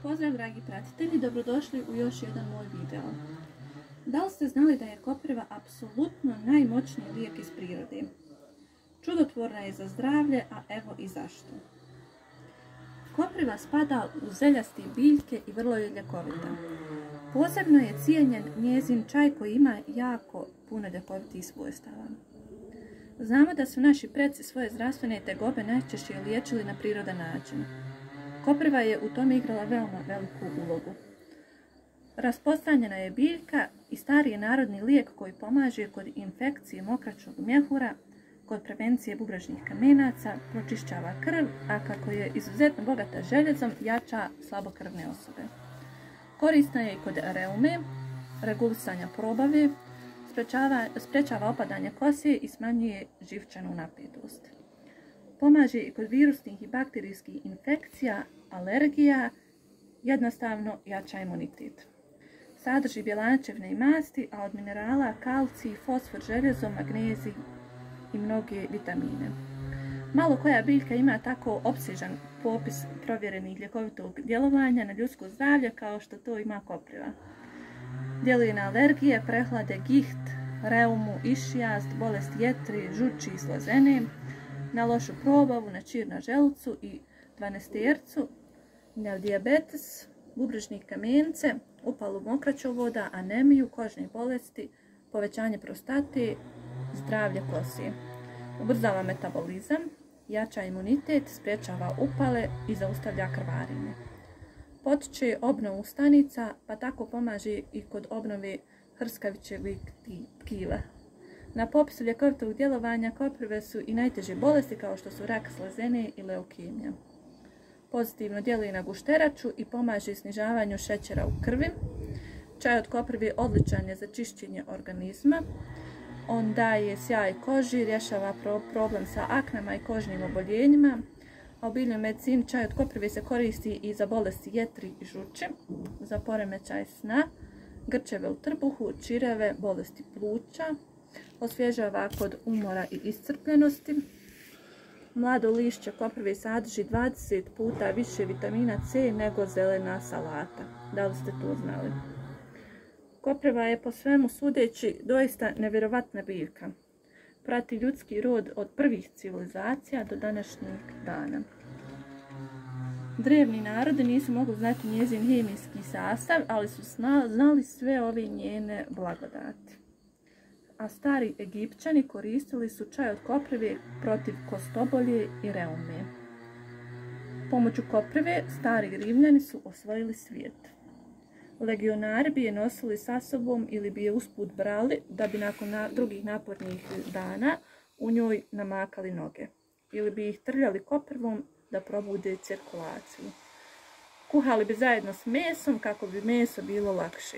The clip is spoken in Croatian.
Pozdrav dragi pratitelji, dobrodošli u još jedan moj video. Da li ste znali da je kopriva apsolutno najmoćniji lijek iz prirode? Čudotvorna je za zdravlje, a evo i zašto. Kopriva spada u zeljasti biljke i vrlo je ljekovita. Posebno je cijenjen njezin čaj koji ima jako puno ljekovitih svojstava. Znamo da su naši preci svoje zdravstvene tegobe najčešće liječili na prirodan način. Kopriva je u tome igrala veoma veliku ulogu. Rasprostranjena je biljka i stari je narodni lijek koji pomaže kod infekcije mokraćnog mjehura, kod prevencije bubrežnih kamenaca, pročišćava krv, a kako je izuzetno bogata željezom, jača slabokrvne osobe. Korisna je i kod reume, regulisanja probave, sprečava opadanje kose i smanjuje živčanu napetost. Pomaže i kod virusnih i bakterijskih infekcija, alergija, jednostavno jača imunitet. Sadrži bjelančevne i masti, a od minerala kalcij, fosfor, željezo, magnezij i mnoge vitamine. Malo koja biljka ima tako opsežan popis provjerenih ljekovitog djelovanja na ljudsko zdravlje kao što to ima kopriva. Djeluje na alergije, prehlade, giht, reumu, išijast, bolest jetri, žuči i slozene, na lošu probavu, na čir na želucu i dvanaestercu, na dijabetes, bubrežnih kamence, upalu mokraćovoda, anemiju, kožne bolesti, povećanje prostate, zdravlje kose. Ubrzava metabolizam, jača imunitet, sprječava upale i zaustavlja krvarenje. Potiče obnovu stanica, pa tako pomaže i kod obnove hrskavićevih tkiva. Na popisu ljekovitog djelovanja koprive su i najteže bolesti kao što su rak slezene i leukemija. Pozitivno djeluje na gušteraču i pomaže snižavanju šećera u krvi. Čaj od koprive odličan je za čišćenje organizma. On daje sjaj koži, rješava problem sa aknama i kožnim oboljenjima. A u biljnoj medicini čaj od koprive se koristi i za bolesti jetri i žuči, za poremećaj sna, grčeve u trbuhu, čireve, bolesti pluća. Osvježava kod umora i iscrpljenosti. Mlado lišće koprive sadrži 20 puta više vitamina C nego zelena salata. Da li ste to znali? Kopriva je po svemu sudeći doista nevjerovatna biljka. Prati ljudski rod od prvih civilizacija do današnjeg dana. Drevni narodi nisu mogli znati njezin hemijski sastav, ali su znali sve ove njene blagodati. A stari Egipćani koristili su čaj od koprive protiv kostobolje i reume. Pomoću koprive stari Rimljani su osvojili svijet. Legionari bi je nosili sa sobom ili bi je usput brali da bi nakon drugih napornih dana u njoj namakali noge. Ili bi ih trljali koprivom da probude cirkulaciju. Kuhali bi zajedno s mesom kako bi meso bilo lakše.